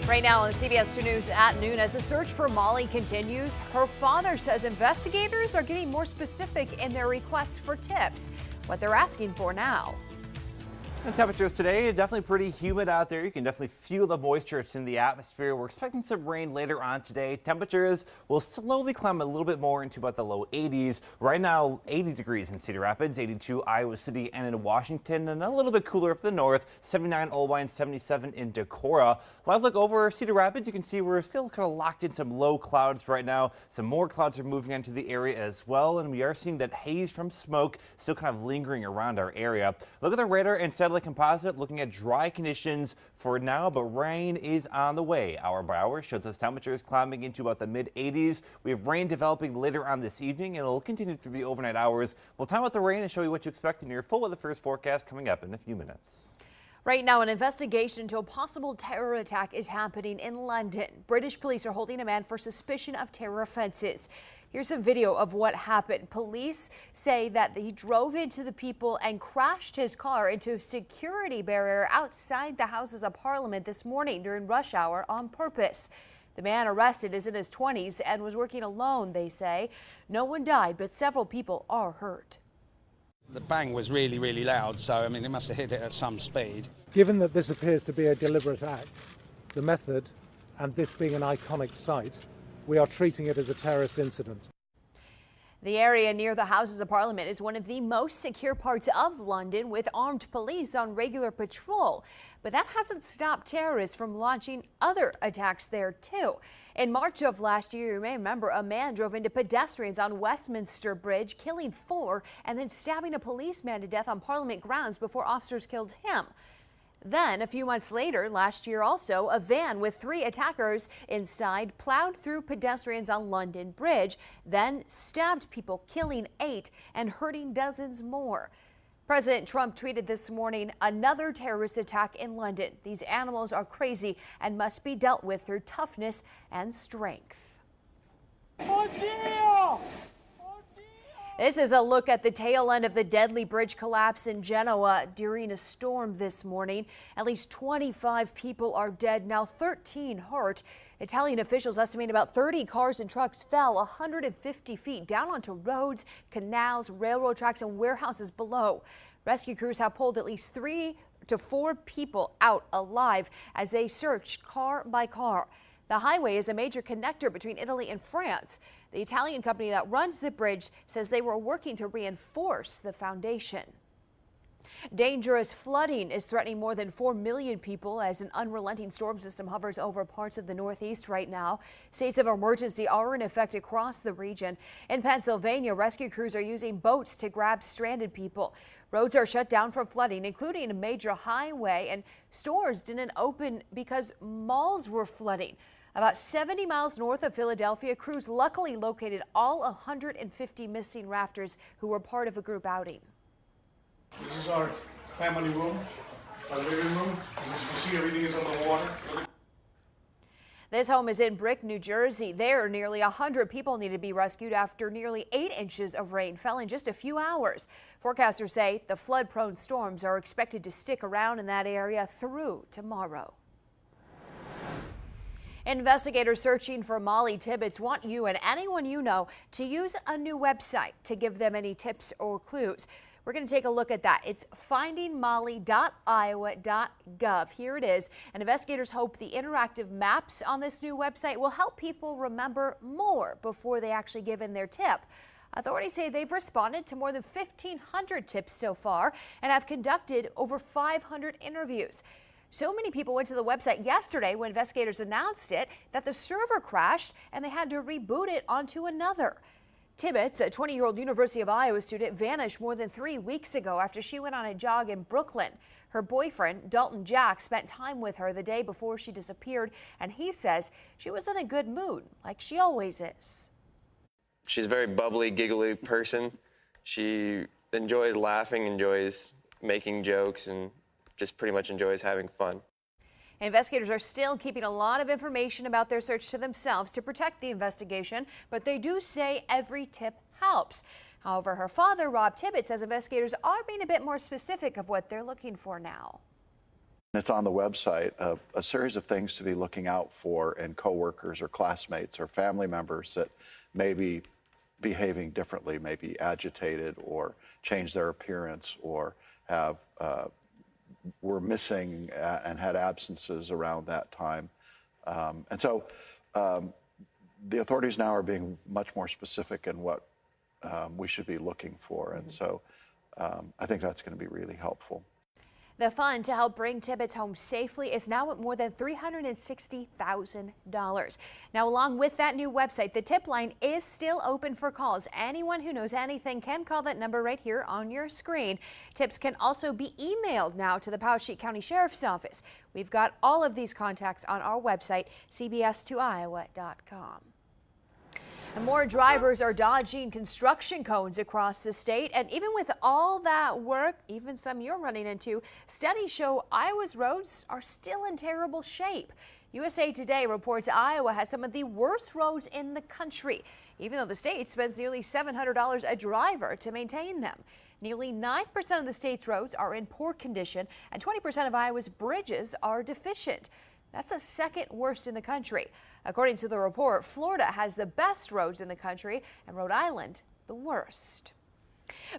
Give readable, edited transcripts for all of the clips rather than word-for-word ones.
Right now on the CBS 2 News at noon, as the search for Molly continues, her father says investigators are getting more specific in their requests for tips. What they're asking for now. The temperatures today are definitely pretty humid out there. You can definitely feel the moisture that's in the atmosphere. We're expecting some rain later on today. Temperatures will slowly climb a little bit more into about the low 80s. Right now, 80 degrees in Cedar Rapids, 82 Iowa City and in Washington, and a little bit cooler up the north, 79 Irvine, 77 in Decorah. Live look over Cedar Rapids, you can see we're still kind of locked in some low clouds right now. Some more clouds are moving into the area as well, and we are seeing that haze from smoke still kind of lingering around our area. Look at the radar and satellite composite, looking at dry conditions for now, but rain is on the way. Hour by hour shows us temperatures climbing into about the mid 80s. We have rain developing later on this evening, and it'll continue through the overnight hours. We'll time out the rain and show you what to expect in your full weather first forecast coming up in a few minutes. Right now, an investigation into a possible terror attack is happening in London. British police are holding a man for suspicion of terror offenses. Here's some video of what happened. Police say that he drove into the people and crashed his car into a security barrier outside the Houses of Parliament this morning during rush hour on purpose. The man arrested is in his 20s and was working alone, they say. No one died, but several people are hurt. The bang was really, really loud, so I mean, it must have hit it at some speed. Given that this appears to be a deliberate act, the method, and this being an iconic site, we are treating it as a terrorist incident. The area near the Houses of Parliament is one of the most secure parts of London, with armed police on regular patrol. But that hasn't stopped terrorists from launching other attacks there, too. In March of last year, you may remember, a man drove into pedestrians on Westminster Bridge, killing 4 and then stabbing a policeman to death on Parliament grounds before officers killed him. Then, a few months later, last year also, a van with 3 attackers inside plowed through pedestrians on London Bridge, then stabbed people, killing 8 and hurting dozens more. President Trump tweeted this morning, another terrorist attack in London. These animals are crazy and must be dealt with through toughness and strength. Oh dear! This is a look at the tail end of the deadly bridge collapse in Genoa during a storm this morning. At least 25 people are dead, now 13 hurt. Italian officials estimate about 30 cars and trucks fell 150 feet down onto roads, canals, railroad tracks, and warehouses below. Rescue crews have pulled at least 3 to 4 people out alive as they search car by car. The highway is a major connector between Italy and France. The Italian company that runs the bridge says they were working to reinforce the foundation. Dangerous flooding is threatening more than 4 million people as an unrelenting storm system hovers over parts of the Northeast right now. States of emergency are in effect across the region. In Pennsylvania, rescue crews are using boats to grab stranded people. Roads are shut down for flooding, including a major highway, and stores didn't open because malls were flooding. About 70 miles north of Philadelphia, crews luckily located all 150 missing rafters who were part of a group outing. This is our family room, our living room, and as you can see, everything is underwater. This home is in Brick, New Jersey. There, nearly 100 people need to be rescued after nearly 8 inches of rain fell in just a few hours. Forecasters say the flood-prone storms are expected to stick around in that area through tomorrow. Investigators searching for Molly Tibbetts want you and anyone you know to use a new website to give them any tips or clues. We're going to take a look at that. It's findingmolly.iowa.gov. Here it is. And investigators hope the interactive maps on this new website will help people remember more before they actually give in their tip. Authorities say they've responded to more than 1,500 tips so far and have conducted over 500 interviews. So many people went to the website yesterday when investigators announced it that the server crashed and they had to reboot it onto another. Tibbetts, a 20-year-old University of Iowa student, vanished more than 3 weeks ago after she went on a jog in Brooklyn. Her boyfriend, Dalton Jack, spent time with her the day before she disappeared, and he says she was in a good mood, like she always is. She's a very bubbly, giggly person. She enjoys laughing, enjoys making jokes, and just pretty much enjoys having fun. Investigators are still keeping a lot of information about their search to themselves to protect the investigation, but they do say every tip helps. However, her father, Rob Tibbetts, says investigators are being a bit more specific of what they're looking for now. It's on the website, a series of things to be looking out for in coworkers or classmates or family members that may be behaving differently, may be agitated or change their appearance or have were missing and had absences around that time. And so the authorities now are being much more specific in what we should be looking for. And so I think that's going to be really helpful. The fund to help bring Tibbetts home safely is now at more than $360,000. Now, along with that new website, the tip line is still open for calls. Anyone who knows anything can call that number right here on your screen. Tips can also be emailed now to the Poweshiek County Sheriff's Office. We've got all of these contacts on our website, cbs2iowa.com. And more drivers are dodging construction cones across the state. And even with all that work, even some you're running into, studies show Iowa's roads are still in terrible shape. USA Today reports Iowa has some of the worst roads in the country, even though the state spends nearly $700 a driver to maintain them. Nearly 9% of the state's roads are in poor condition, and 20% of Iowa's bridges are deficient. That's the second worst in the country. According to the report, Florida has the best roads in the country and Rhode Island the worst.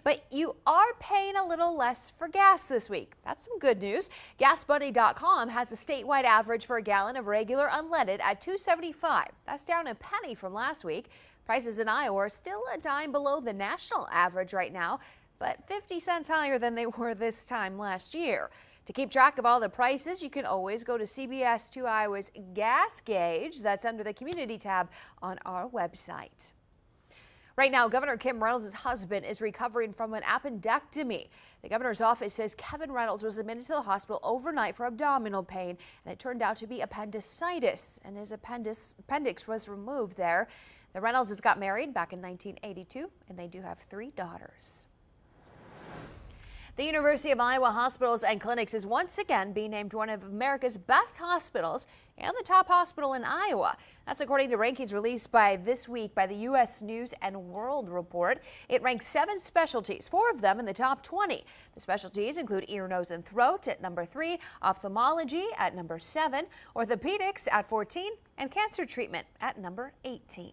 But you are paying a little less for gas this week. That's some good news. GasBuddy.com has a statewide average for a gallon of regular unleaded at $2.75. That's down a penny from last week. Prices in Iowa are still a dime below the national average right now, but 50 cents higher than they were this time last year. To keep track of all the prices, you can always go to CBS 2 Iowa's Gas Gauge. That's under the Community tab on our website. Right now, Governor Kim Reynolds' husband is recovering from an appendectomy. The governor's office says Kevin Reynolds was admitted to the hospital overnight for abdominal pain, and it turned out to be appendicitis, and his appendix was removed there. The Reynoldses got married back in 1982, and they do have 3 daughters. The University of Iowa Hospitals and Clinics is once again being named one of America's best hospitals and the top hospital in Iowa. That's according to rankings released this week by the U.S. News and World Report. It ranks 7 specialties, 4 of them in the top 20. The specialties include ear, nose, and throat at number 3, ophthalmology at number 7, orthopedics at 14, and cancer treatment at number 18.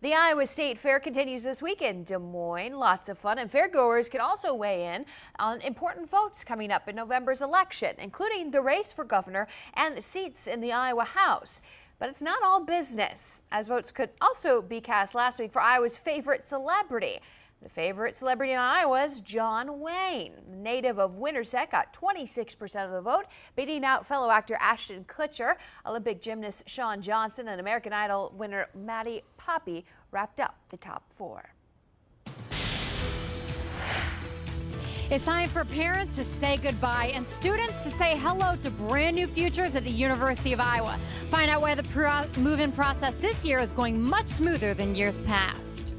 The Iowa State Fair continues this week in Des Moines. Lots of fun, and fairgoers can also weigh in on important votes coming up in November's election, including the race for governor and the seats in the Iowa House. But it's not all business, as votes could also be cast last week for Iowa's favorite celebrity. The favorite celebrity in Iowa is John Wayne. The native of Winterset got 26% of the vote, beating out fellow actor Ashton Kutcher. Olympic gymnast Shawn Johnson and American Idol winner Maddie Poppe wrapped up the top 4. It's time for parents to say goodbye and students to say hello to brand new futures at the University of Iowa. Find out why the move-in process this year is going much smoother than years past.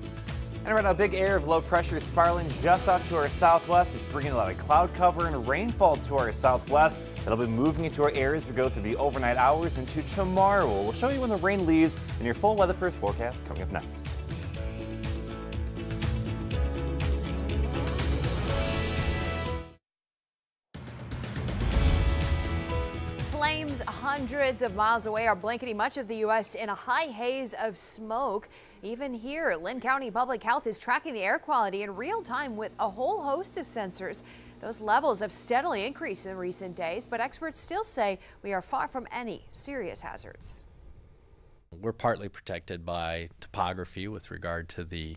And right now, a big area of low pressure is spiraling just off to our southwest. It's bringing a lot of cloud cover and rainfall to our southwest. It'll be moving into our areas as we go through the overnight hours into tomorrow. We'll show you when the rain leaves and your full weather first forecast coming up next. Flames hundreds of miles away are blanketing much of the U.S. in a high haze of smoke. Even here, Linn County Public Health is tracking the air quality in real time with a whole host of sensors. Those levels have steadily increased in recent days, but experts still say we are far from any serious hazards. We're partly protected by topography with regard to the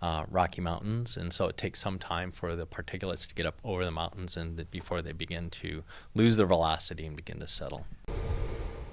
Rocky Mountains, and so it takes some time for the particulates to get up over the mountains and before they begin to lose their velocity and begin to settle.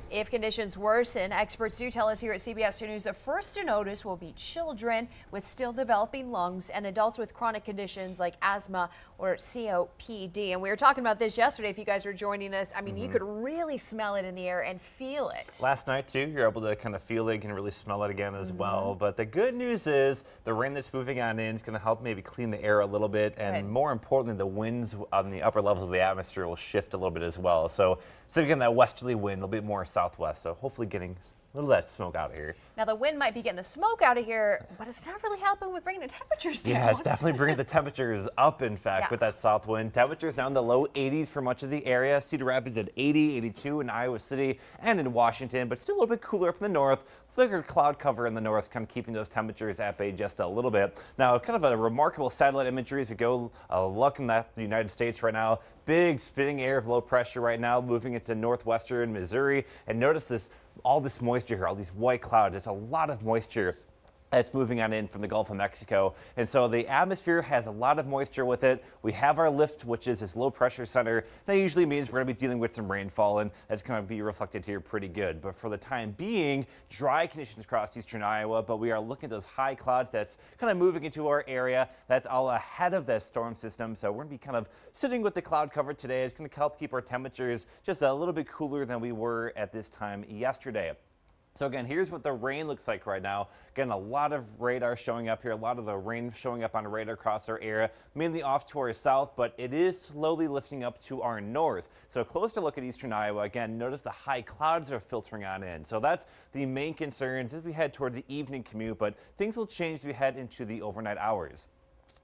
If conditions worsen, experts do tell us here at CBS 2 News the first to notice will be children with still developing lungs and adults with chronic conditions like asthma or COPD. And we were talking about this yesterday if you guys were joining us. I mean, you could really smell it in the air and feel it. Last night, too, you're able to kind of feel it and really smell it again as well. But the good news is the rain that's moving on in is going to help maybe clean the air a little bit. And more importantly, the winds on the upper levels of the atmosphere will shift a little bit as well. So instead of getting that westerly wind, it'll be more southwest. So hopefully getting little of that smoke out of here. Now the wind might be getting the smoke out of here, but it's not really helping with bringing the temperatures down. Yeah, it's definitely bringing the temperatures up, in fact, with that south wind. Temperatures down in the low 80s for much of the area. Cedar Rapids at 80, 82 in Iowa City and in Washington, but still a little bit cooler up in the north. Thicker cloud cover in the north, kind of keeping those temperatures at bay just a little bit. Now, kind of a remarkable satellite imagery as we go looking at the United States right now. Big spinning air of low pressure right now moving into northwestern Missouri. And notice all this moisture here, all these white clouds. It's a lot of moisture that's moving on in from the Gulf of Mexico. And so the atmosphere has a lot of moisture with it. We have our lift, which is this low pressure center. That usually means we're going to be dealing with some rainfall, and that's going to be reflected here pretty good. But for the time being, dry conditions across eastern Iowa, but we are looking at those high clouds that's kind of moving into our area. That's all ahead of that storm system. So we're going to be kind of sitting with the cloud cover today. It's going to help keep our temperatures just a little bit cooler than we were at this time yesterday. So again, here's what the rain looks like right now. Again, a lot of radar showing up here, a lot of the rain showing up on radar across our area, mainly off to our south, but it is slowly lifting up to our north. So a closer look at eastern Iowa. Again, notice the high clouds are filtering on in. So that's the main concerns as we head towards the evening commute, but things will change as we head into the overnight hours.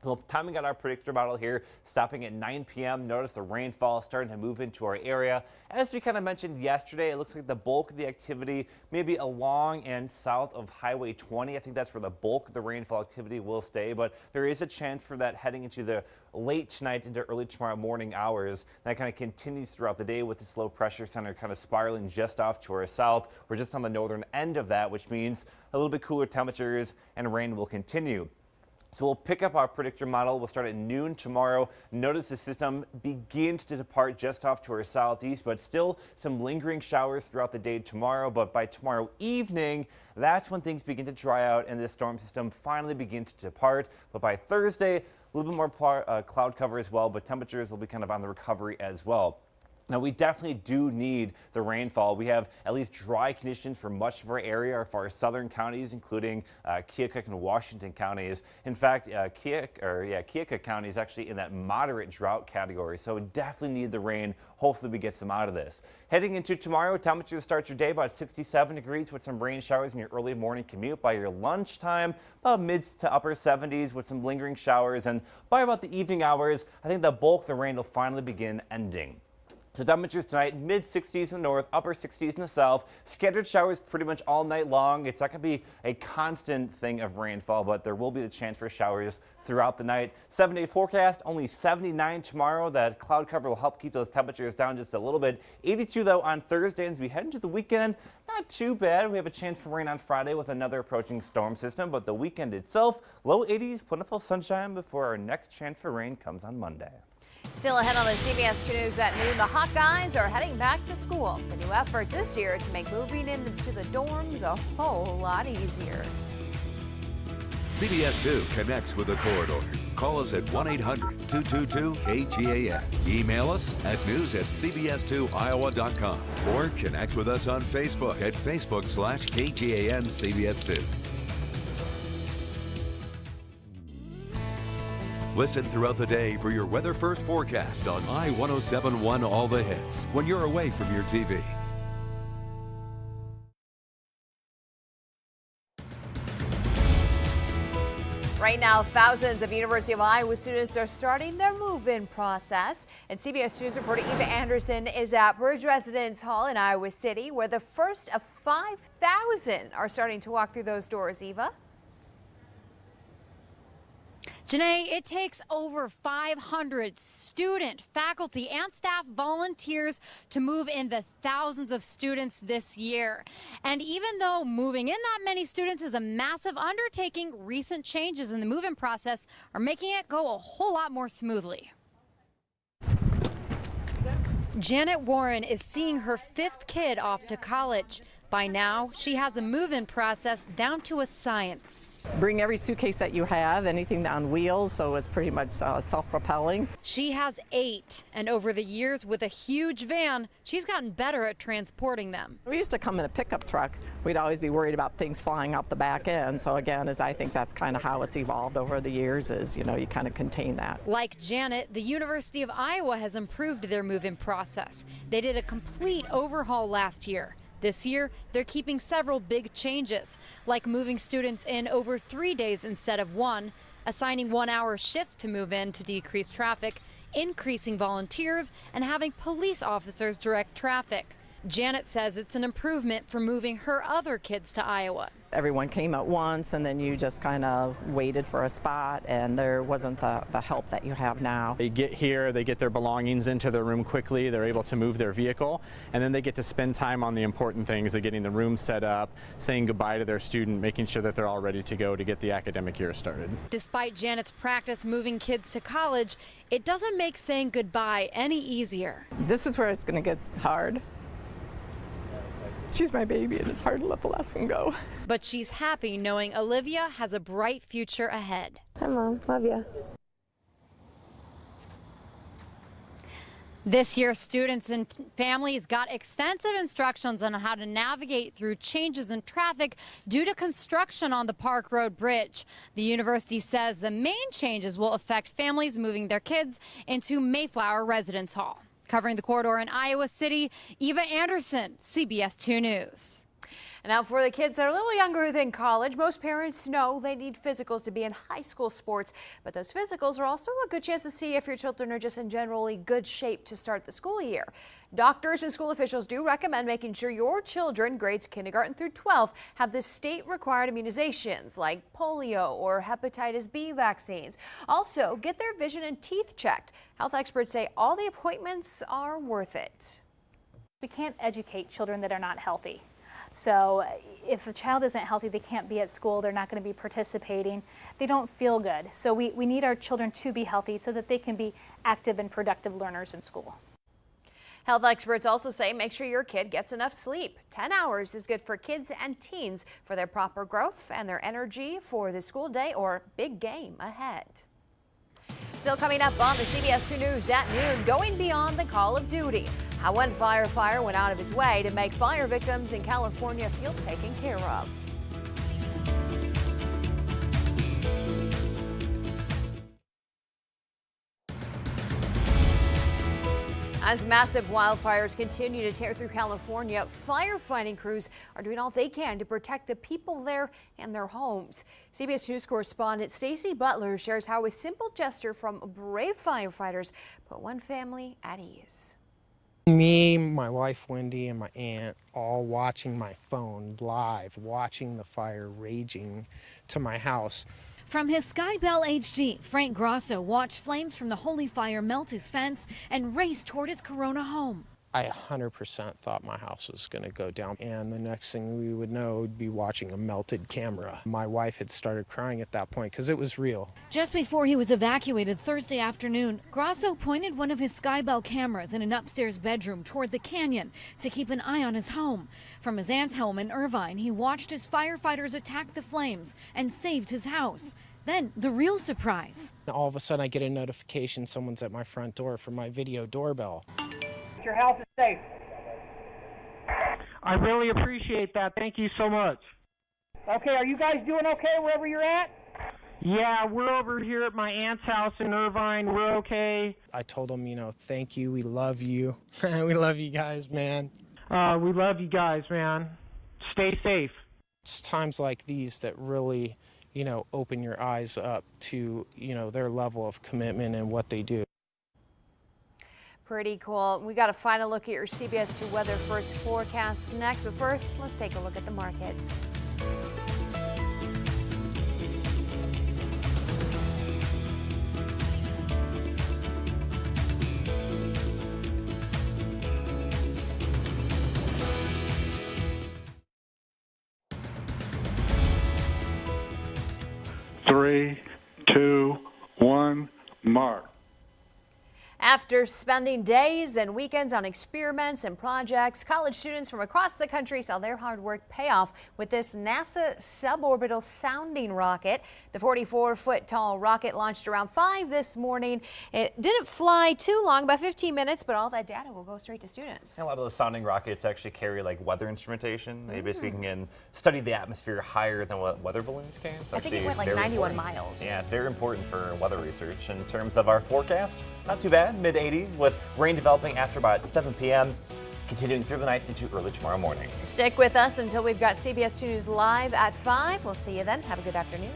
Well, timing out our predictor model here, stopping at 9 p.m. Notice the rainfall is starting to move into our area. As we kind of mentioned yesterday, it looks like the bulk of the activity may be along and south of Highway 20. I think that's where the bulk of the rainfall activity will stay, but there is a chance for that heading into the late tonight into early tomorrow morning hours. That kind of continues throughout the day with this low pressure center kind of spiraling just off to our south. We're just on the northern end of that, which means a little bit cooler temperatures and rain will continue. So we'll pick up our predictor model. We'll start at noon tomorrow. Notice the system begins to depart just off to our southeast, but still some lingering showers throughout the day tomorrow. But by tomorrow evening, that's when things begin to dry out and the storm system finally begins to depart. But by Thursday, a little bit more cloud cover as well, but temperatures will be kind of on the recovery as well. Now, we definitely do need the rainfall. We have at least dry conditions for much of our area, our far southern counties, including Keokuk and Washington counties. In fact, Keokuk County is actually in that moderate drought category, so we definitely need the rain. Hopefully we get some out of this. Heading into tomorrow, temperatures start your day about 67 degrees with some rain showers in your early morning commute. By your lunchtime, about mid to upper 70s with some lingering showers. And by about the evening hours, I think the bulk of the rain will finally begin ending. So temperatures tonight, mid 60s in the north, upper 60s in the south. Scattered showers pretty much all night long. It's not going to be a constant thing of rainfall, but there will be the chance for showers throughout the night. 7-day forecast, only 79 tomorrow. That cloud cover will help keep those temperatures down just a little bit. 82 though on Thursday. As we head into the weekend, not too bad. We have a chance for rain on Friday with another approaching storm system, but the weekend itself, low 80s, plentiful sunshine before our next chance for rain comes on Monday. Still ahead on the CBS 2 News at noon, the Hawkeyes are heading back to school. The new efforts this year to make moving into the dorms a whole lot easier. CBS 2 connects with the corridor. Call us at 1-800-222-KGAN. Email us at news@cbs2iowa.com or connect with us on Facebook at Facebook/KGAN CBS 2. Listen throughout the day for your weather first forecast on I-1071 All the Hits when you're away from your TV. Right now, thousands of University of Iowa students are starting their move-in process. And CBS News reporter Eva Anderson is at Burge Residence Hall in Iowa City, where the first of 5,000 are starting to walk through those doors. Eva? Janae, it takes over 500 student, faculty, and staff volunteers to move in the thousands of students this year. And even though moving in that many students is a massive undertaking, recent changes in the move-in process are making it go a whole lot more smoothly. Janet Warren is seeing her 5th kid off to college. By now, she has a move-in process down to a science. Bring every suitcase that you have, anything on wheels, so it's pretty much self-propelling. She has 8, and over the years with a huge van, she's gotten better at transporting them. We used to come in a pickup truck. We'd always be worried about things flying out the back end. So again, I think that's kind of how it's evolved over the years is, you kind of contain that. Like Janet, the University of Iowa has improved their move-in process. They did a complete overhaul last year. This year, they're keeping several big changes, like moving students in over 3 days instead of 1, assigning 1-hour shifts to move in to decrease traffic, increasing volunteers, and having police officers direct traffic. Janet says it's an improvement for moving her other kids to Iowa. Everyone came at once, and then you just kind of waited for a spot, and there wasn't the help that you have now. They get here, they get their belongings into their room quickly, they're able to move their vehicle, and then they get to spend time on the important things of getting the room set up, saying goodbye to their student, making sure that they're all ready to go to get the academic year started. Despite Janet's practice moving kids to college, it doesn't make saying goodbye any easier. This is where it's going to get hard. She's my baby, and it's hard to let the last one go. But she's happy knowing Olivia has a bright future ahead. Hi, Mom. Love you. This year, students and families got extensive instructions on how to navigate through changes in traffic due to construction on the Park Road Bridge. The university says the main changes will affect families moving their kids into Mayflower Residence Hall. Covering the corridor in Iowa City, Eva Anderson, CBS 2 News. And now for the kids that are a little younger than college, most parents know they need physicals to be in high school sports, but those physicals are also a good chance to see if your children are just in generally good shape to start the school year. Doctors and school officials do recommend making sure your children, grades kindergarten through 12, have the state-required immunizations like polio or hepatitis B vaccines. Also, get their vision and teeth checked. Health experts say all the appointments are worth it. We can't educate children that are not healthy. So if a child isn't healthy, they can't be at school, they're not going to be participating, they don't feel good. So we need our children to be healthy so that they can be active and productive learners in school. Health experts also say make sure your kid gets enough sleep. 10 hours is good for kids and teens for their proper growth and their energy for the school day or big game ahead. Still coming up on the CBS 2 News at noon, going beyond the call of duty. How one firefighter went out of his way to make fire victims in California feel taken care of. As massive wildfires continue to tear through California, firefighting crews are doing all they can to protect the people there and their homes. CBS News correspondent Stacy Butler shares how a simple gesture from brave firefighters put one family at ease. Me, my wife Wendy, and my aunt all watching my phone live, watching the fire raging to my house. From his Sky Bell HD, Frank Grosso watched flames from the holy fire melt his fence and race toward his Corona home. I 100% thought my house was going to go down, and the next thing we would know, we'd be watching a melted camera. My wife had started crying at that point because it was real. Just before he was evacuated Thursday afternoon, Grosso pointed one of his Sky Bell cameras in an upstairs bedroom toward the canyon to keep an eye on his home. From his aunt's home in Irvine, he watched as firefighters attacked the flames and saved his house. Then the real surprise. All of a sudden I get a notification someone's at my front door from my video doorbell. Your house is safe. I really appreciate that. Thank you so much. Okay, are you guys doing okay wherever you're at? Yeah, we're over here at my aunt's house in Irvine. We're okay. I told them, thank you. We love you. We love you guys, man. We love you guys, man. Stay safe. It's times like these that really, open your eyes up to, their level of commitment and what they do. Pretty cool. We got a final look at your CBS 2 weather first forecasts next. But first, let's take a look at the markets. Three, two, one, mark. After spending days and weekends on experiments and projects, college students from across the country saw their hard work pay off with this NASA suborbital sounding rocket. The 44-foot tall rocket launched around 5 this morning. It didn't fly too long, about 15 minutes, but all that data will go straight to students. A lot of those sounding rockets actually carry weather instrumentation. They basically can study the atmosphere higher than what weather balloons can. I think it went 91 miles. Yeah, it's very important for weather research. In terms of our forecast, not too bad. Mid-80s with rain developing after about 7 p.m. continuing through the night into early tomorrow morning. Stick with us until we've got CBS 2 News Live at 5. We'll see you then. Have a good afternoon.